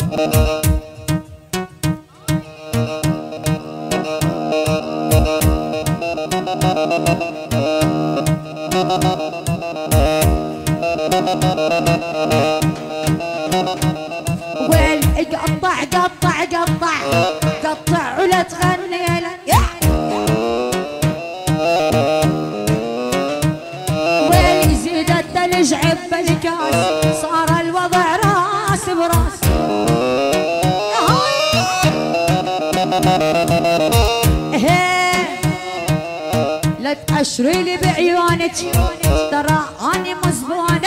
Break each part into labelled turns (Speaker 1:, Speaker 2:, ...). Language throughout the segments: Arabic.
Speaker 1: ويل قطع قطع قطع قطع ولا تغني ويل يزيد الثلج عب الكاس صار الوضع راس براس لا تأشري لي بعيونك ترى اني مزبونك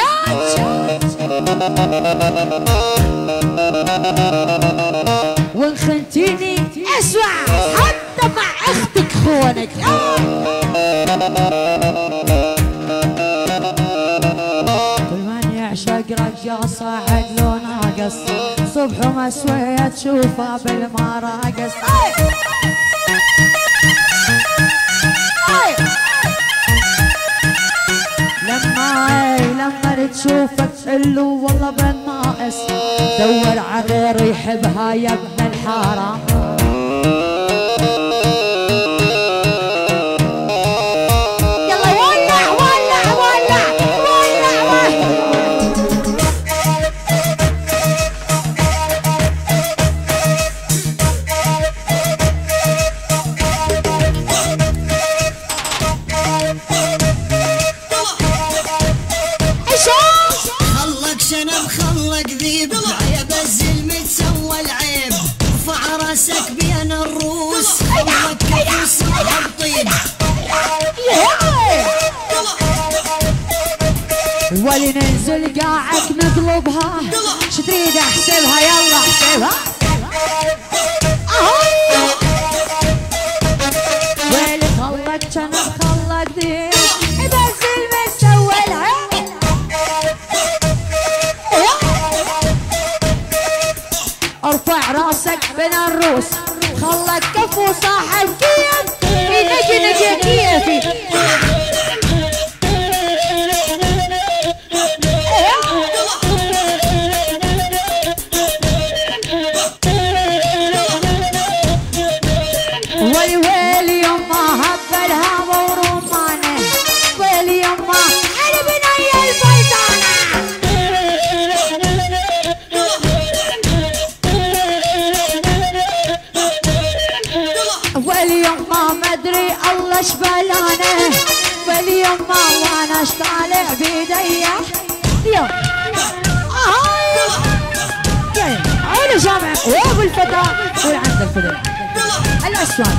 Speaker 1: وان خنتيني اسوع حتى مع اختك خونك كل من يعشق رقاصة عدل وناقص صبح ومسوية تشوفه بالمراقص لما تشوفك حلو والله بالناقص دور عغير يحبها يا ابن الحرام يلا ولع ولع ولع ولع
Speaker 2: راسك بين الروس وكف وصاحب طيب
Speaker 1: ولي ننزل قاعك نطلبها شتريد احسبها يلا احسبها ويلي خلك كان خلك ذيب يبزل ما سوى العين ارفع راسك بين الروس خلك كف وصاحب كيف ينجي كيفي ويلي ويلي يما هبلها ورمانه ويلي يما انا بني البلدانه ويلي يما مدري الله شبلانه ويلي يما وانا اشطالع بيدي يا عولة جامع وابو الفتى قول عند الفدى الاسود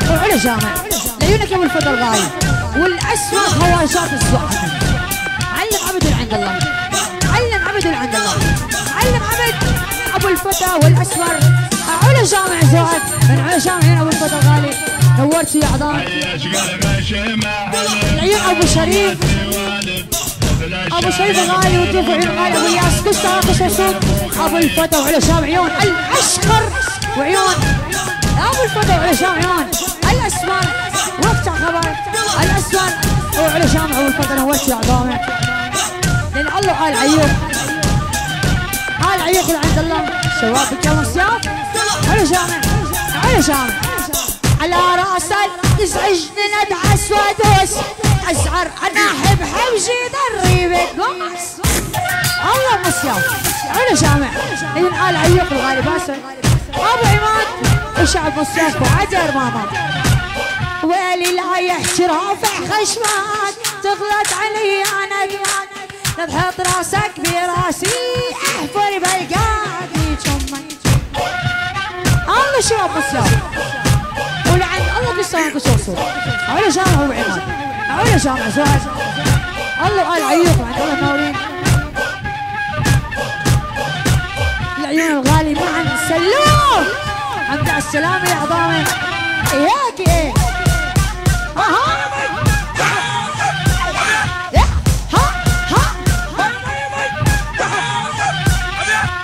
Speaker 1: وعلى جامع لعيونك يا ابو الفتى الغايب والاسود هواشات السوق علم عبد عند الله علم عبد عند الله علم عبد ابو الفتى والاسود على جامع زواد من على جامع هنا ابو الفتى الغالي نورتي يا عظام العيون ابو شريف ابو شريف الغالي وتشوفوا عيون الغالي ابو الياس كسر قصصون ابو الفتى وعلى جامع عيون الاشقر وعيون ابو الفتى وعلى جامع عيون الاسود وافتح خبر الاسود وعلى جامع ابو الفتى نورتي يا عظام لان الله قال عيوب قال عيوب عند الله شبابك يا مصياب على جامع على جامع على راسك تزعجني ندعس وادوس ازعر انا احب حوجي دريبك الله مصياب على جامع اذن قال عيوق الغالي باسل ابو عماد وشعب مصياب وعجر ماما ويلي لا يحشي رافع خشمك تغلط علي انا كمان تحط راسك براسي احفر بالقاعد يشمك الله شباب مصياب ولعند الله بيسوانك وصوصو على جامع ابو عماد على جامع زواج الله قال عيوق عند الله نورين العيون الغالي معا سلوم حمد على السلامة يا عظامي اياك ايه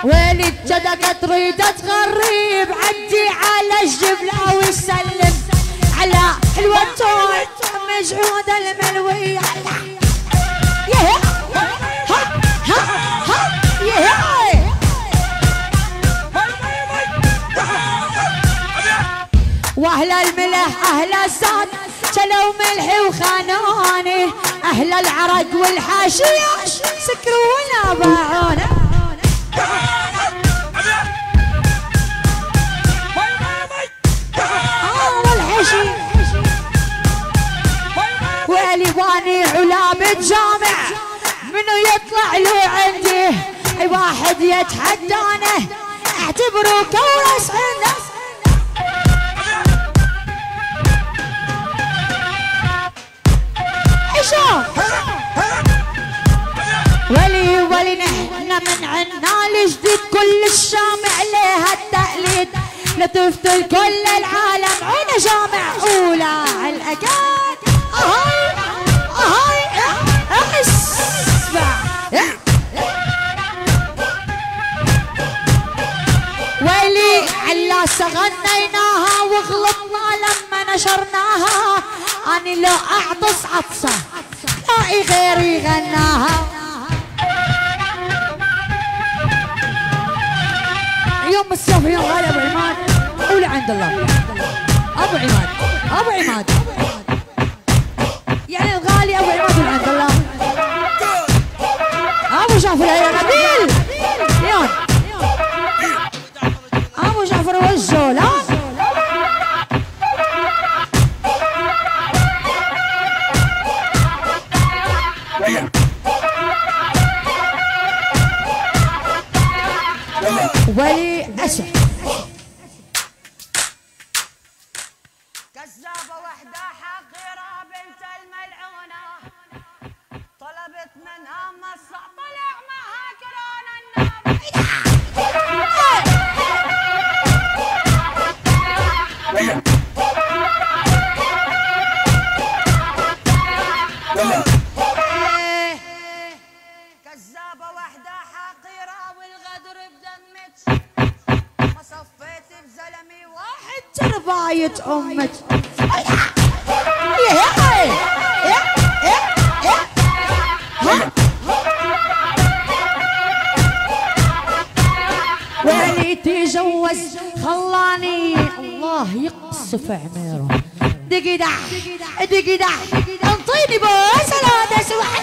Speaker 1: ويلي الجدقة تريد تغريب عدي على الجبلة ويسلم على حلوة توت مجعودة الملوية أهل الملح أهل الزاد شلوا ملحي وخانوني، أهل العرق والحاشية سكروا ولا باعوني. والحشي ويلي باني علامة جامع منو يطلع له عندي، اي واحد يتحدانه اعتبره كورس عنده. ولي نحن من عنا الجديد كل الشام عليها التقليد، لا تفتل كل العالم عنا جامع اولى عالاكاد. اهاي اسمع ويلي علاسة غنيناها وغلطنا لما نشرناها، اني لو اعطس عطسة لاقي غيري غناها. يوم الصف يوم غالي ابو عماد قولي عند الله. ابو عماد ابو عماد يعني الغالي ابو عماد اللي عند الله. ابو جعفر يا نبيل يون ابو جعفر والزولان. ولي أسف
Speaker 2: كذابة وحدة حقيرة بنت الملعونة، طلبت منها مصة طلع معها كورونا كذابة وحدة حقيرة والغدر بدمك، ما صفيت بزلمي واحد
Speaker 1: ترباية أمك. ويلي تجوز خلاني الله يقصف عميره. دقيدع دقيدع انطيني بوس انا اسوح.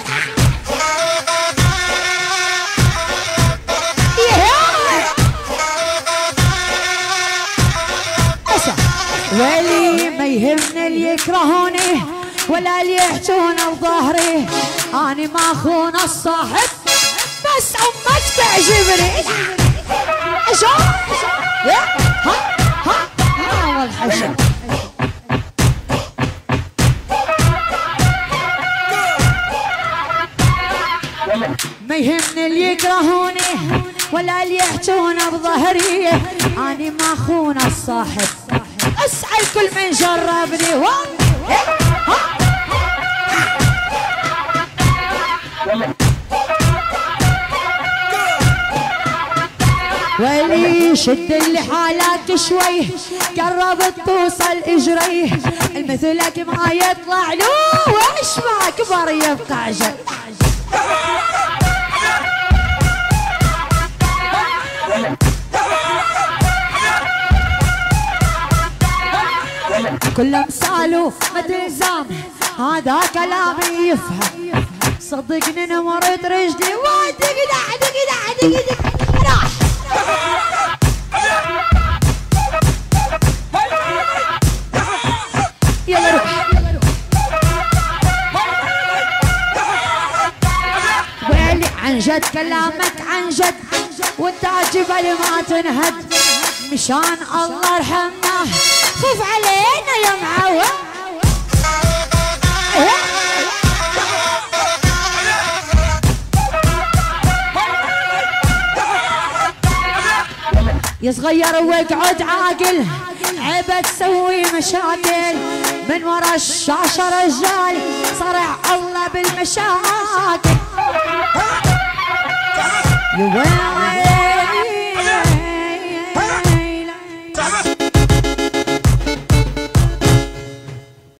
Speaker 1: ولي ما يهمني اللي يكرهوني ولا اللي يحجون بظهري، اني ما اخون الصاحب بس امك تعجبني. عشان ها والحشا ما يهمني اللي يكرهوني ولا اللي يحجون بظهري، اني ما اخون الصاحب اسأل كل من جربني. ولي شد اللي حالك شوي قربت توصل اجريه، المثلك ما يطلع له وش ما كبر يبقى عجل. كل مثاله ما تلزم هذا كلامي يفهم، صدقني نمرت رجلي ودقدع دقدع دقدع راح. يلا روح ويلي عن جد كلامك عن جد وانت جبل ما تنهد، مشان الله ارحمنا خف علينا يا معود. يا صغير واقعد عاقل عيب تسوي مشاكل، من ورا الشاشة رجال صرع الله بالمشاكل. يا وين